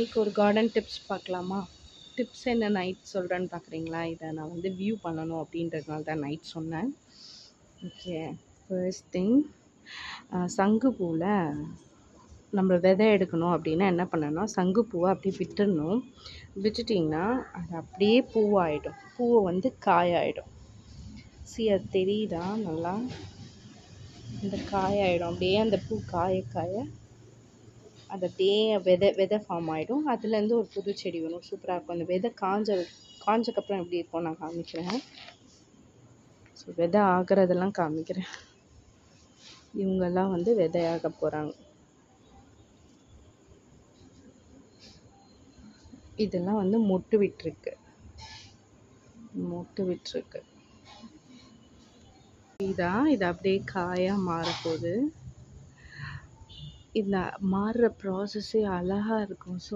இன்றைக்கி ஒரு garden tips பார்க்கலாமா? டிப்ஸ் என்ன நைட் சொல்கிறேன்னு பார்க்குறீங்களா? இதை நான் வந்து வியூ பண்ணணும் அப்படின்றதுனால தான் நைட் சொன்னேன். ஓகே, ஃபர்ஸ்ட் திங், சங்குப்பூவில் நம்ம விதை எடுக்கணும் அப்படின்னா என்ன பண்ணணும்னா, சங்குப்பூவை அப்படியே விட்டுடணும். விட்டுட்டிங்கன்னா அது அப்படியே பூவாகிடும். பூவை வந்து காயாயிடும். அது தெரியுதா? நல்லா இந்த காயாயிடும். அப்படியே அந்த பூ காய அது அப்படியே விதை ஃபார்ம் ஆகிடும். அதுலேருந்து ஒரு புது செடி வரும். சூப்பராக இருக்கும். அந்த விதை காஞ்சக்கப்புறம் எப்படி இருக்கும் நான் காமிக்கிறேன். ஸோ விதை ஆகிறதெல்லாம் காமிக்கிறேன். இவங்கெல்லாம் வந்து விதையாக போகிறாங்க. இதெல்லாம் வந்து மொட்டு விட்டுருக்கு. இது அப்படியே காயாக மாறப்போகுது. இந்த மாறுற ப்ராசஸ்ஸே அழகாக இருக்கும். ஸோ